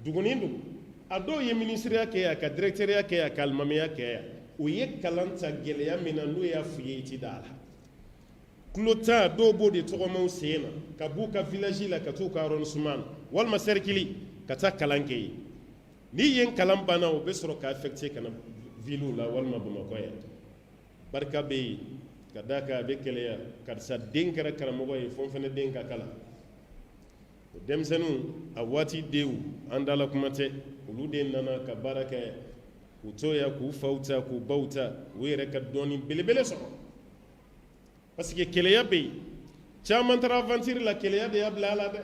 A: dugu ni dugu a dɔw ye ministeriya kɛ yan ka directeuriya kɛ yan ka alimamiya kɛ yan u ye kalan ta gɛlɛya min na n'o y'a f'i ye i ti da a la kulo tan dɔw b'o de tɔgɔmaw sen na ka b'u ka village la ka t'u ka arrondissement na walima cercle ka taa kalan kɛ yen n'i yen kalan banna o bɛ sɔrɔ ka affecté ka na ville la walima bamakɔ yan barika bɛ yen ka d'a kan a bɛ kɛlɛya karisa den kɛra karamɔgɔ ye fo n fana den ka kalan o denmisɛnninw a waati denw an dala kuma tɛ olu de nana ka baara kɛ k'u to yan k'u faw ta k'u baw ta u yɛrɛ ka dɔɔnin belebele sɔrɔ parce que keleya bɛ yen caman taara aventure la keleya de y'a bila a la dɛ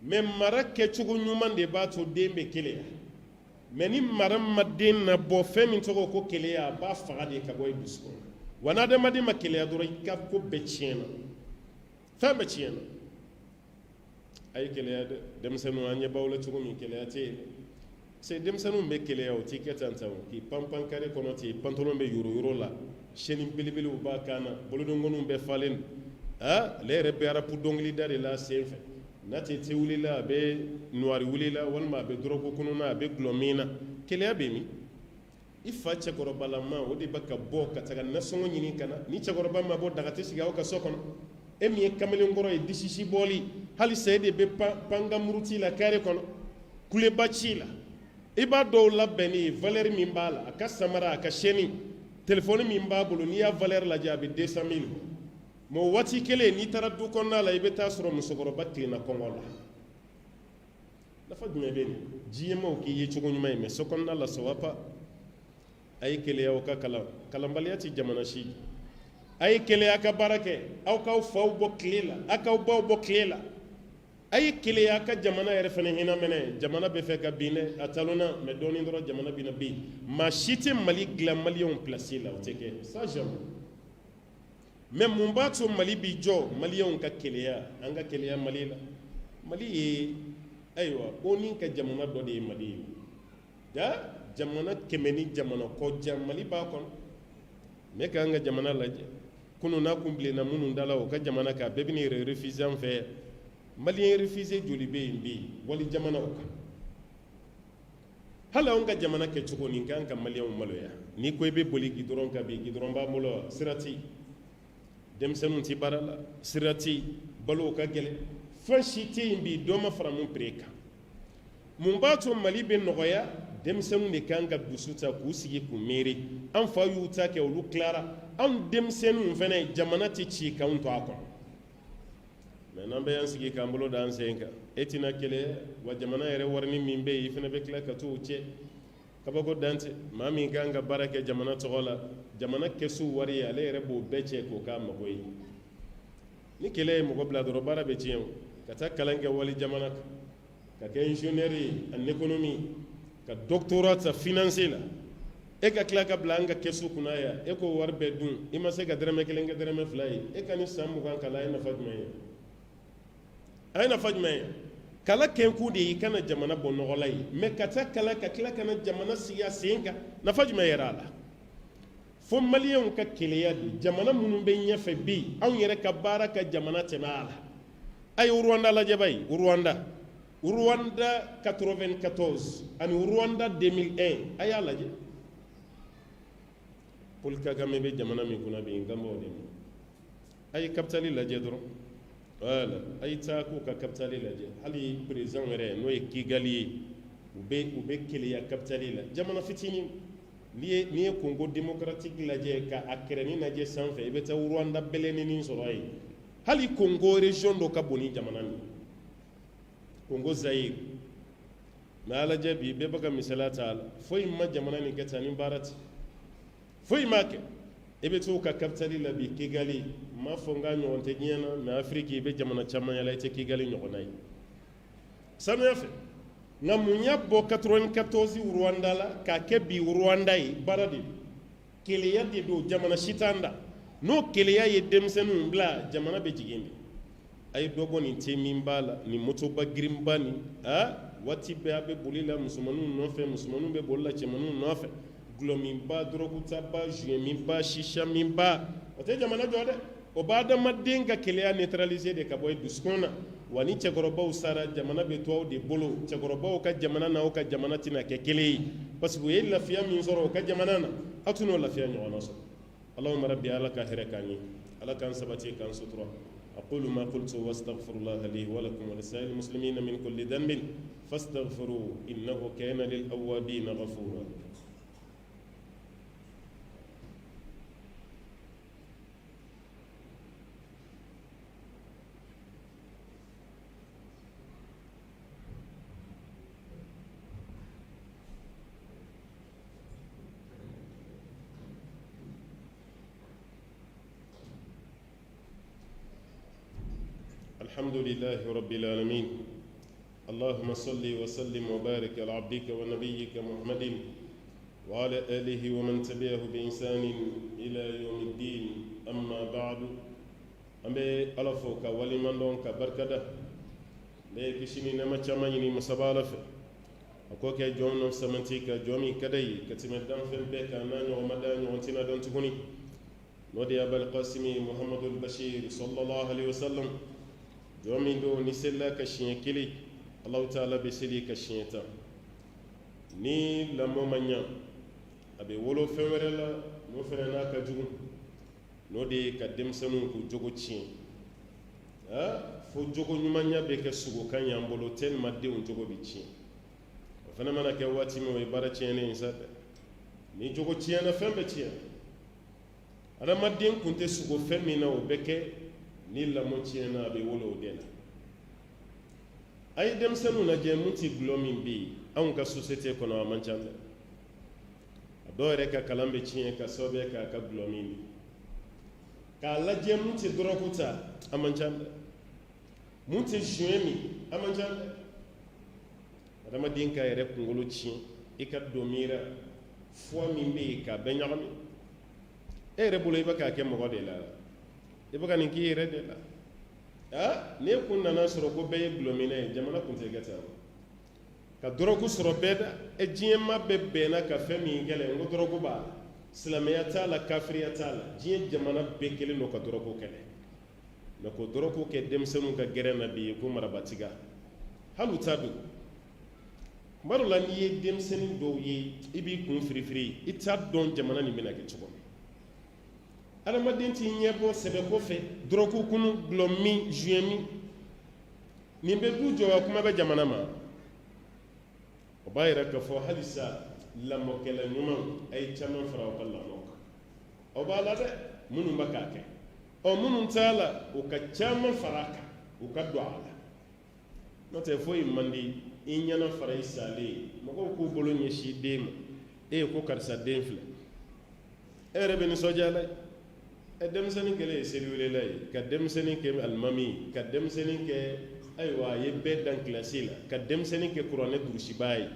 A: mais mara kɛcogo ɲuman de b'a to den bɛ keleya mais ni mara ma den nabɔ fɛn min tɔgɔ ko keleya a b'a faga de ka bɔ i dusukun na wa n'adamaden ma keleya dɔrɔn i ka ko bɛɛ tiɲɛna fɛn bɛɛ tiɲɛna a ye keleya dɛ denmisɛnninw an ɲɛ b'aw la cogo min keleya tɛ yen c'est denmisɛnninw bɛ keleya o t'i kɛ tan tan o k'i panpan carré kɔnɔ ten pantalon bɛ yoro yoro la chaîne belebelew b'a kan na bolodengɔninw bɛ falen ale yɛrɛ bɛ arapu dɔnkilida de la sen fɛ n'a tɛ te wulila a bɛ nuwari wulila walima a bɛ dɔrɔgu kɔnɔna a bɛ gulɔ min na keleya bɛ min i fa cɛkɔrɔbalama o de bɛ ka bɔ ka taga nasɔngɔ ɲini ka na ni cɛkɔrɔba ma bɔ daga tɛ sigi aw ka so kɔnɔ e min ye kamalenkɔrɔ ye disisi bɔli hali sa e de bɛ pangamuruti la carré kɔnɔ kuleba ci la i b'a dɔw labɛnni valeur min b'a la a ka samara a ka chaîne téléphone min b'a bolo n'i y'a valeur lajɛ a bɛ 200 000 mais o waati kelen n'i taara du kɔnɔna la i bɛ taa sɔrɔ musokɔrɔba tilenna kɔngɔ la nafa jumɛn bɛ nin diɲɛmaw k'i ye cogo ɲuman ye mɛ so kɔnɔna la sawaba a ye keleya aw ka kalanbaliya tɛ jamana si a ye keleya ka baara kɛ aw k'aw faw bɔ tile la aw k'aw baw bɔ tile la a ye keleya ka jamana yɛrɛ fana hinɛ minɛ jamana bɛ fɛ ka bin dɛ a talonna mɛ dɔɔnin dɔrɔn jamana bɛna bin maa si tɛ mali dilan maliyɛnw pilasi la o tɛ kɛ ça jamais mɛ mun b'a to mali bi jɔ maliyɛnw ka keleya an ka keleya mali la mali ye ayiwa o ni ka jamana dɔ de ye mali ye da jamana kɛmɛ ni jamana kɔjan mali b'a kɔnɔ mɛ k'an ka jamana lajɛ kunun n'a kun bilenna minnu da la o ka jamana kan bɛɛ bɛ n'i refuse an fɛ yan maliyɛn refuse joli bɛ yen bi wali jamanaw kan hali anw ka jamana kɛcogo nin k'an ka maliyɛnw maloya n'i ko i bɛ boli gidɔrɔn kan bi gidɔrɔn b'an bolo sira tɛ yen denmisɛnninw tɛ baara la sira tɛ yen balo ka gɛlɛn fɛn si tɛ yen bi dɔ ma fara mun pere kan mun b'a to mali bɛ nɔgɔya denmisɛnninw de kan ka dusu ta k'u sigi k'u miiri an fa y'u ta kɛ olu tilara anw denmisɛnninw fana jamana tɛ ci k'anw to a kɔnɔ mɛ n'an bɛ y'an sigi k'an bolo da an sen kan e tɛna keleya wa jamana yɛrɛ warini min bɛ yen i fana bɛ tila ka t'o cɛ kabako dan tɛ maa min kan ka baara kɛ jamana tɔgɔ la jamana kɛsu wari ale yɛrɛ b'o bɛɛ cɛ k'o k'a mago ye ni kɛlɛ ye mɔgɔ bila dɔrɔn baara bɛ tiɲɛ o ka taa kalan kɛ wali jamana kan ka kɛ ingénieur ye en économie ka doctorat ta finance la e ka tila ka bila an ka kɛsu kunna yan e k'o wari bɛɛ dun i ma se ka dɛrɛmɛ kelen kɛ dɛrɛmɛ fila ye e ka ni san 20 kalan a ye nafa jumɛn ye a ye nafa jumɛn ye kala kɛnkun de y'i kana jamana bɔ nɔgɔla ye mɛ ka taa kala ka tila kana jamana sigi a sen kan nafa jumɛn yɛrɛ a la fo maliyɛnw ka keleya de jamana minnu bɛ ɲɛfɛ bi anw yɛrɛ ka baara ka jamana tɛmɛ a la a ye Rwanda lajɛ ba ye Rwanda 94 ani Rwanda 2001 a y'a lajɛ Paul Kagame bɛ jamana min kunna bi n kan b'o de ma a ye capitale lajɛ dɔrɔn voilà a ye taa k'u ka capitale lajɛ hali président yɛrɛ n'o ye Kigali ye u bɛ keleya capitale la jamana fitinin n'i ye Congo démocratique lajɛ ka a kɛrɛnin lajɛ sanfɛ i bɛ taa Rwanda bɛlɛninin sɔrɔ yen hali Congo région dɔ ka bon ni jamana min Congo Zaïre mɛ a lajɛ bi bɛɛ bɛ ka misaliya ta a la foyi ma jamana nin kɛ tan ni baara tɛ foyi ma kɛ i bɛ t'o ka capitale la bi Kigali n m'a fɔ n k'a ɲɔgɔn tɛ diɲɛ na mɛ Afiriki i bɛ jamana caman yala i tɛ Kigali ɲɔgɔnna ye sanuya fɛ nka mun y'a bɔ 94 Rwanda la k'a kɛ bi Rwanda ye baara de keleya de don jamana si t'an da n'o keleya ye denmisɛnninw bila jamana bɛ jigin de a ye dɔ bɔ nin te min b'a la nin motoba girinba nin waati bɛɛ a bɛ boli la musomaninw nɔfɛ musomaninw bɛ boli la cɛmaninw nɔfɛ gulɔ minba dɔrɔgutaba juye minba shisha minba o tɛ jamana jɔ dɛ o b'a adamaden ka keleya neutraliser de ka bɔ dusukun na wa ni cɛkɔrɔbaw sara jamana bɛ to aw de bolo cɛkɔrɔbaw ka jamana n'aw ka jamana tɛna kɛ kelen ye parce que u ye lafiya min sɔrɔ o ka jamana na aw tɛn'o lafiya ɲɔgɔn na sɔrɔ Allahumma rabbi ala ka hɛrɛ k'an ye ala k'an sabati k'an sutura أقول ما قلت واستغفر الله لي ولكم ولسائر المسلمين من كل ذنب فاستغفروه إنه كان للأوابين غفورا الحمد لله رب العالمين اللهم صل وسلم وبارك على عبدك ونبيك محمد وعلى آله ومن تبعه بإحسان إلى يوم الدين أما بعد أمبي ألفوك ولمن دونك بركة لكشني نما تشاميني مسبالة أكوك جوم نفسمنتيك جومي كدي كتمدان في البيت أنا ومدان وانتنا دون تكوني نودي أبا القاسم محمد البشير صلى الله عليه وسلم jomin do ni sella ka shiɲɛ kelen Allahu taala bɛ seli ka shiɲɛ tan ni lamɔ ma ɲa a bɛ wolo fɛn wɛrɛ la n'o fɛnɛ n'a ka jugu n'o de ye ka denmisɛnninw k'u jogo tiɲɛ fo jogo ɲumanya bɛ kɛ sugukan y'an bolo tellement denw jogo bɛ tiɲɛ o fɛnɛ mana kɛ waati min o ye baara tiɲɛnen ye sa dɛ ni jogo tiɲɛna fɛn bɛ tiɲɛ adamaden kun tɛ sugo fɛn min na o bɛ kɛ ni lamɔ tiɲɛna a bɛ wolo o de la ay denmisɛnninw lajɛ mun ti gulɔ min bɛ yen anw ka société kɔnɔ a man ca dɛ a dɔw yɛrɛ ka kalan bɛ tiɲɛ ka sababuya kɛ a ka gulɔ min ye k'a lajɛ mun ti dɔrɔgu ta a man ca dɛ mun ti joint min a man ca dɛ adamaden ka yɛrɛ kunkolo tiɲɛ i ka domira foi min bɛ yen k'a bɛɛ ɲagami e yɛrɛ bolo i bɛ k'a kɛ mɔgɔ de la i bɛ ka nin k'i yɛrɛ de la ne kun nana sɔrɔ ko bɛɛ ye gulɔminɛ ye jamana kun tɛ kɛ ten ka dɔrɔgu sɔrɔ bɛɛ da diɲɛ maa bɛɛ bɛnna ka fɛn min kɛlɛ n ko dɔrɔgu b'a la silamɛya t'a la kafiriya t'a la diɲɛ jamana bɛɛ kelen don ka dɔrɔgu kɛlɛ mɛ ko dɔrɔgu kɛ denmisɛnninw ka gɛrɛ na bi ye ko marabatiga hali u t'a don kuma dɔ la n'i ye denmisɛnnin dɔw ye i b'i kun firifiri i t'a dɔn jamana nin bɛna kɛ cogo min adamaden t'i ɲɛ bɔ sɛbɛko fɛ dɔrɔgu kunu gulɔ min joint min nin bɛ du jɔ wa kuma bɛ jamana ma o b'a yira k'a fɔ halisa lamɔkɛla ɲuman a ye caman fara aw ka lamɔ kan aw b'a la dɛ minnu bɛ k'a kɛ minnu t'a la o ka caman fara a kan u ka don a la n'o tɛ foyi man di i ɲɛna fara i salen mɔgɔw k'u bolo ɲɛsin den ma e ye ko karisa den filɛ e yɛrɛ bɛ nisɔndiya la denmisɛnnin kɛlen ye seliwelela ye ka denmisɛnnin kɛ alimami ye ka denmisɛnnin kɛ ayiwa a ye bɛɛ dan kilasi la ka denmisɛnnin kɛ kuranɛ durusibaa ye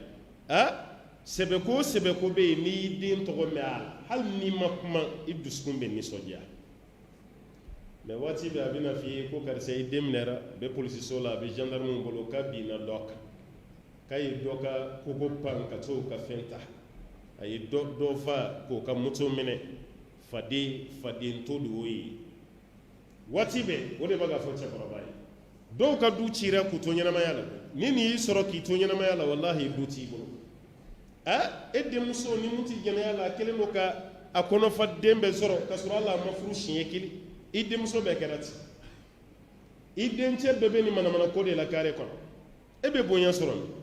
A: sɛbɛko o sɛbɛko bɛ yen n'i y'i den tɔgɔ mɛn a la hali n'i ma kuma i dusukun bɛ nisɔndiya mɛ waati bɛɛ a bɛna f'i ye ko karisa i den minɛra a bɛ polisiso la a bɛ gendarmew bolo k'a binna dɔ kan k'a ye dɔ ka koko pan ka t'o ka fɛn ta a ye dɔ fa k'o ka moto minɛ faden to de y'o ye waati bɛɛ o de b'a ka fɔ cɛkɔrɔba ye dɔw ka du cira k'u to ɲɛnamaya la ni nin y'i sɔrɔ k'i to ɲɛnamaya la walahi du t'i bolo e denmuso ni mun ti jɛnɛya la a kɛlen don ka a kɔnɔfa den bɛɛ sɔrɔ ka sɔrɔ hali a ma furu siɲɛ kelen i denmuso bɛɛ kɛra ten i dencɛ bɛɛ bɛ nin manamana ko de la kare kɔnɔ e bɛ bonya sɔrɔ min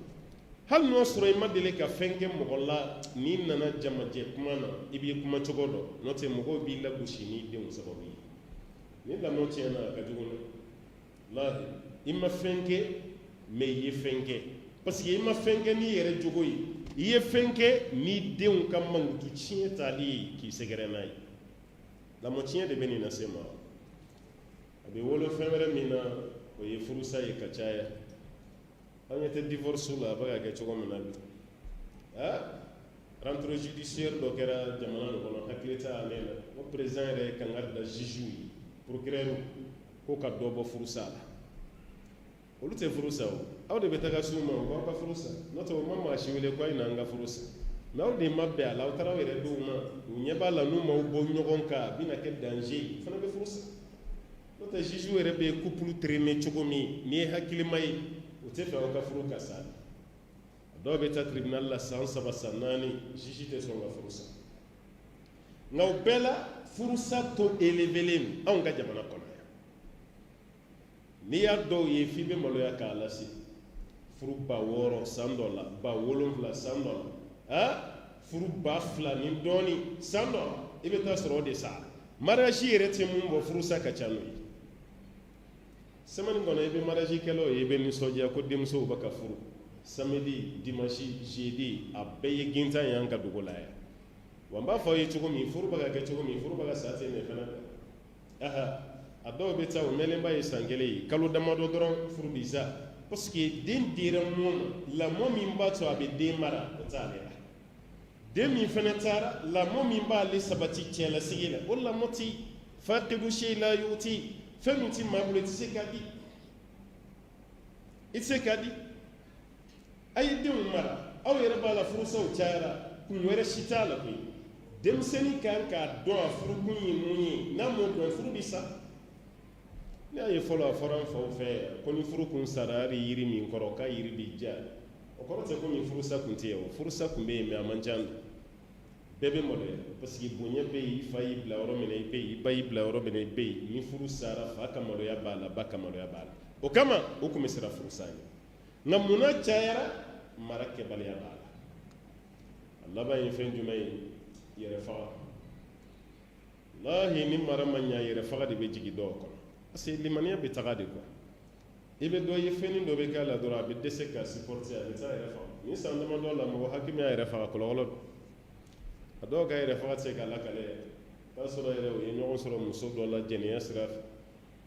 A: hali n'o sɔrɔ i ma deli ka fɛn kɛ mɔgɔ la n'i nana jamajɛ kuma na i b'i kuma cogo dɔn n'o tɛ mɔgɔw b'i lagosi n'i denw sababu ye ni lamɔ tiɲɛna a ka jugu dɛ lahi i ma fɛn kɛ mɛ i ye fɛn kɛ parce que i ma fɛn kɛ n'i yɛrɛ jogo ye i ye fɛn kɛ n'i denw ka mankutu tiɲɛ tali ye k'i sɛgɛrɛ n'a ye lamɔ tiɲɛ de bɛ nin lase ma a bɛ wolo fɛn wɛrɛ min na o ye furusa ye ka caya an ɲɛ tɛ divorce la a bɛ ka kɛ cogo min na bi rentrée judiciaire dɔ kɛra jamana nin kɔnɔ hakili t'a ale la o président yɛrɛ ye kangari da juge ye procureur ko ka dɔ bɔ furusa la olu tɛ furusa o aw de bɛ taga s'u ma u b'aw ka furusa n'o tɛ o ma maa si wele ko a ye na an ka furusa mɛ aw de ma bɛn a la aw taara aw yɛrɛ d'u ma u ɲɛ b'a la n'u m'aw bɔ ɲɔgɔn kan a bɛna kɛ danger ye o fana bɛ furusa n'o tɛ juge yɛrɛ bɛ couple traîner cogo min n'i ye hakilima ye o tɛ fɛ aw ka furu ka sa dɔw bɛ taa tribunal la san 3 san 4 juge tɛ sɔn ka furusa nka o bɛɛ la furusa taux élevé len anw ka jamana kɔnɔ yan n'i y'a dɔw ye f'i bɛ maloya k'a lase furu 6,000 san dɔ la 7,000 san dɔ la furu 2,000 ni dɔɔni san dɔ la i bɛ taa sɔrɔ o de sa mariage yɛrɛ tɛ mun bɔ furusa ka ca n'o ye semaine kɔnɔ i bɛ mariage kɛlaw ye i bɛ nisɔndiya ko denmusow bɛ ka furu samedi dimanche jeudi a bɛɛ ye gintan ye an ka dugu la yan wa n b'a fɔ aw ye cogo min furu bɛ ka kɛ cogo min furu bɛ ka sa ten de fana dɛ a dɔw bɛ taa o mɛnlenba ye san 1 ye kalo damadɔ dɔrɔn furu bi sa parce que den dira mun na lamɔ min b'a to a bɛ den mara o t'ale la den min fana taara lamɔ min b'ale sabati cɛlasigi la o lamɔ ti faqidu shay la yuti fɛn min ti maa bolo i tɛ se k'a di i tɛ se k'a di a ye denw mara aw yɛrɛ b'a la furusaw cayara kun wɛrɛ si t'a la koyi denmisɛnnin kan k'a dɔn a furukun ye mun ye n'a m'o dɔn furu bi sa ne y'a ye fɔlɔ a fɔra an faw fɛ ko ni furukun sara hali yiri min kɔrɔ k'a yiri bi ja o kɔrɔ tɛ ko min furusa kun tɛ yen o furusa kun bɛ yen mɛ a man ca bɛɛ bɛ maloya parce que bonya bɛ yen i fa y'i bila yɔrɔ min na i bɛ yen i ba y'i bila yɔrɔ min na i bɛ yen ni furu sara fa ka maloya b'a la ba ka maloya b'a la o kama o tun bɛ siran furusa ɲɛ nka munna cayara mara kɛbaliya b'a la a laban ye fɛn jumɛn ye yɛrɛ faga lahi ni mara ma ɲa yɛrɛ faga de bɛ jigin dɔw kɔnɔ parce que limaniya bɛ taga de quoi i bɛ dɔ ye fɛnnin dɔ bɛ k'a la dɔrɔn a bɛ dɛsɛ ka supporter a bɛ taa a yɛrɛ faga ni san damadɔ la mɔgɔ hakimi y'a yɛrɛ faga kɔlɔlɔ don a dɔw ka yɛrɛ faga tɛ se k'a lakale yɛrɛ o b'a sɔrɔ yɛrɛ u ye ɲɔgɔn sɔrɔ muso dɔ la jɛnɛya sira fɛ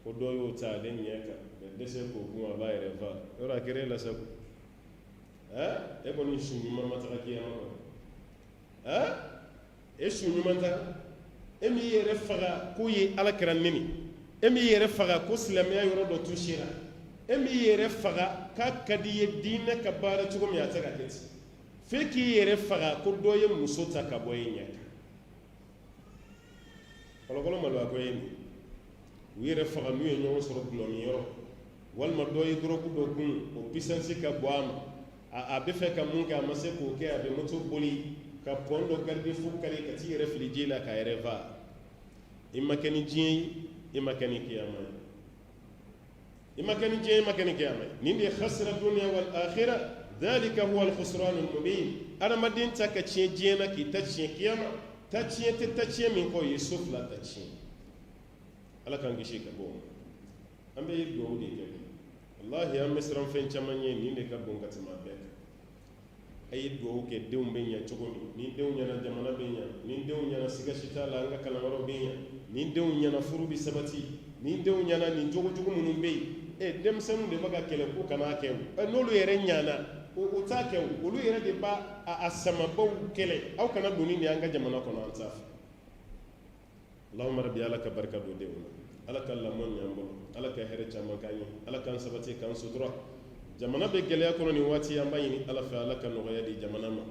A: ko dɔ y'o ta ale ɲɛ kan a bɛ dɛsɛ k'o gun a b'a yɛrɛ faga yɔrɔ a kɛra e la sa e kɔni su ɲuman ma taga kiyama kɔnɔ e su ɲuman ta e m'i yɛrɛ faga k'o ye ala kɛra neni e m'i yɛrɛ faga ko silamɛya yɔrɔ dɔ touchera e m'i yɛrɛ faga k'a ka di i ye diinɛ ka baara cogo min a tɛ ka kɛ ten f'e k'i yɛrɛ faga ko dɔ ye muso ta ka bɔ e ɲɛ kan kɔlɔkɔlɔ malo a ko ye nin u yɛrɛ faga n'u ye ɲɔgɔn sɔrɔ gulɔmi yɔrɔ walima dɔ ye dɔrɔgu dɔ gun o puissance ka bɔ a ma a bɛ fɛ ka mun kɛ a ma se k'o kɛ a bɛ moto boli ka pɔn dɔ garide fu kari ka t'i yɛrɛ fili ji la k'a yɛrɛ fa i ma kɛ ni diɲɛ ye i ma kɛ ni kiyama ye i ma kɛ ni diɲɛ ye i ma kɛ ni kiyama ye nin de ye khasira dunya wal akhira dhalika huwa al khusran al mubin adamaden ta ka tiɲɛ diɲɛ na k'i ta tiɲɛ kiyama ta tiɲɛ tɛ ta tiɲɛ min kɔ o ye so fila ta tiɲɛ ala k'an kisi ka bɔ o ma an bɛ duwawu de kɛ wallahi an bɛ siran fɛn caman ye nin de ka bon ka tɛmɛ a bɛɛ kan a ye duwawu kɛ denw bɛ ɲɛ cogo min ni denw ɲɛna jamana bɛ ɲɛ ni denw ɲɛna siga si t'a la an ka kalanyɔrɔ bɛ ɲɛ ni denw ɲɛna furu bɛ sabati ni denw ɲɛna nin jogo jugu minnu bɛ yen denmisɛnninw de bɛ ka kɛlɛ ko kana kɛ o n'olu yɛrɛ ɲana o t'a kɛ o olu yɛrɛ de b'a a samabaw kɛlɛ aw kana don ni nin an ka jamana kɔnɔ an t'a fɛ Allahumma rabbi ala ka barika don denw na ala ka lamɔ ɲ'an bolo ala ka hɛrɛ caman k'an ye ala k'an sabati k'an sutura jamana bɛ gɛlɛya kɔnɔ nin waati an b'a ɲini ala fɛ ala ka nɔgɔya di jamana ma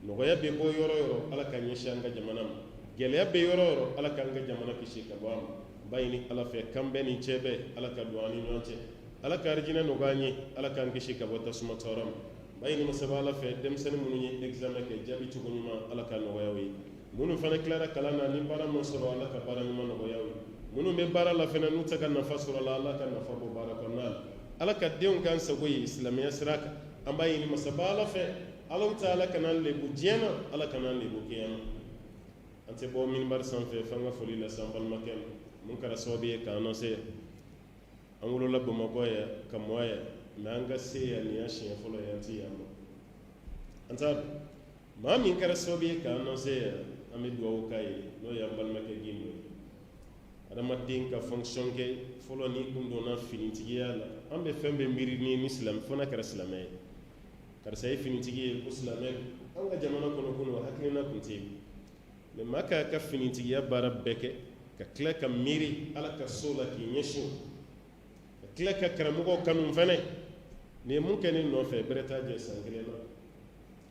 A: nɔgɔya bɛ bɔ yɔrɔ o yɔrɔ ala ka ɲɛsin an ka jamana ma gɛlɛya bɛ yɔrɔ o yɔrɔ ala k'an ka jamana kisi ka bɔ a ma an b'a ɲini ala fɛ kan bɛɛ ni cɛ bɛɛ ala ka don an ni ɲɔgɔn cɛ ala ka arijinɛ nɔgɔya an ye ala k'an kisi ka bɔ tasuma tɔɔrɔ ma an b'a ɲini masaba ala fɛ denmisɛnnin minnu ye examen kɛ jaabi cogo ɲuman ala ka nɔgɔya u ye minnu fana tilara kalan na ni baara ma sɔrɔ ala ka baara ɲuman nɔgɔya u ye minnu bɛ baara la fana n'u tɛ ka nafa sɔrɔ a la ala ka nafa bɔ baara kɔnɔna la ala ka denw k'an sago ye silamɛya sira kan an b'a ɲini masaba ala fɛ ala ta ala kana lebu diɲɛ na ala kana lebu kiyama an tɛ bɔ minibari sanfɛ f'an ka foli lase an balimakɛ ma mun kɛra sababu ye k'an lase an wolola bamakɔ yan ka mɔ yan mɛ an ka se yan nin y'a siɲɛ fɔlɔ ye an tɛ yan ma an t'a dɔn maa min kɛra sababu ye k'an lase yan an bɛ dugawu k'a ye n'o ye an balimakɛ gindo ye adamaden ka fonction kɛ fɔlɔ ni kun donna finitigiya la an bɛ fɛn bɛɛ miiri ni silamɛ fo n'a kɛra silamɛ ye karisa ye finitigi ye ko silamɛ an ka jamana kɔnɔ kunun hakilina tun tɛ yen mɛ maa k'a ka finitigiya baara bɛɛ kɛ ka tila ka miiri ala ka so la k'i ɲɛsin ka tila ka karamɔgɔw kanu fɛnɛ nin ye mun kɛ ne nɔfɛ bɛrɛ t'a jɛ san kelen na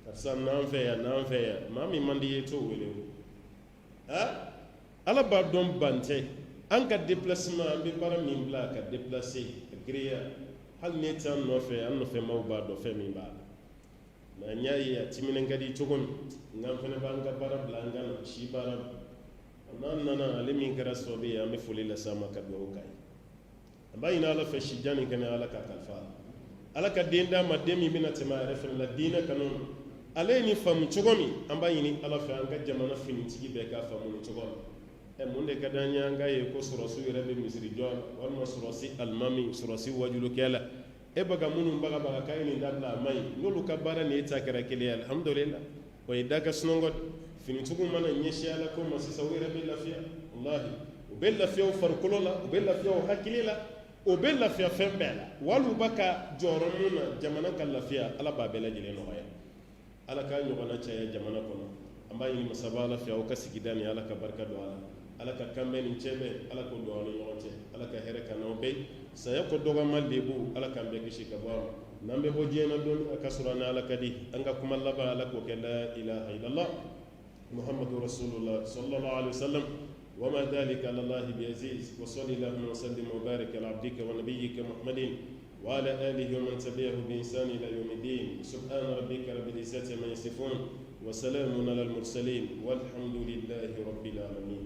A: karisa n'an fɛ yan maa min man di ye t'o wele o ala b'a dɔn ban tɛ an ka déplacement an bɛ baara min bila ka déplacer ka giriya hali ne t'an nɔfɛ an nɔfɛmaw b'a dɔn fɛn min b'a la mɛ an y'a ye a timinan ka di cogo min n'an fana b'an ka baara bila an ka na si baara n'an nana ale min kɛra sababu ye an bɛ foli lase a ma ka dugawu k'a ye an b'a ɲini ala fɛ sijan nin kɛnɛ ala ka kalifa ala ka den d'a ma den min bɛna tɛmɛ a yɛrɛ fana la diinɛ kanu ale ye nin faamu cogo min an b'a ɲini ala fɛ an ka jamana finitigi bɛɛ k'a faamu nin cogo la mun de ka d'an ye an k'a ye ko sɔrɔsiw yɛrɛ bɛ misiri jɔ walima sɔrɔsi alimami sɔrɔsi wajulukɛ la e bɛ ka minnu bagabaga k'a ye nin dabila a ma ɲi n'olu ka baara nin e ta kɛra kelen ye alihamudulila o ye da ka sunɔgɔ finitigiw mana ɲɛsin ala ko ma sisan u yɛrɛ bɛ lafiya walahi u bɛ lafiya u farikolo la u bɛ lafiya u hakili la o bɛ lafiya fɛn bɛɛ la wali u b'a ka jɔyɔrɔ mun na jamana ka lafiya ala b'a bɛɛ lajɛlen nɔgɔya ala k'a ɲɔgɔnna caya jamana kɔnɔ an b'a ɲini masaba ala fɛ aw ka sigida ni ala ka barika don a la ala ka kanbɛn ni cɛ bɛɛ ala k'o don aw ni ɲɔgɔn cɛ ala ka hɛrɛ ka n'aw bɛɛ saya ko dɔgɔma lebu ala k'an bɛɛ kisi ka bɔ a ma n'an bɛ bɔ diɲɛ na dɔɔni a ka sɔrɔ an ni ala ka di an ka kuma laban ala k'o kɛ la ilaha illallah muhammadu rasulullah sallallahu alaihi wasallam وما ذلك على الله بعزيز وصل اللهم وسلم وبارك على عبدك ونبيك محمد وعلى آله ومن تبعه بإحسان إلى يوم الدين سبحان ربك رب العزة عما يصفون وسلام على المرسلين والحمد لله رب العالمين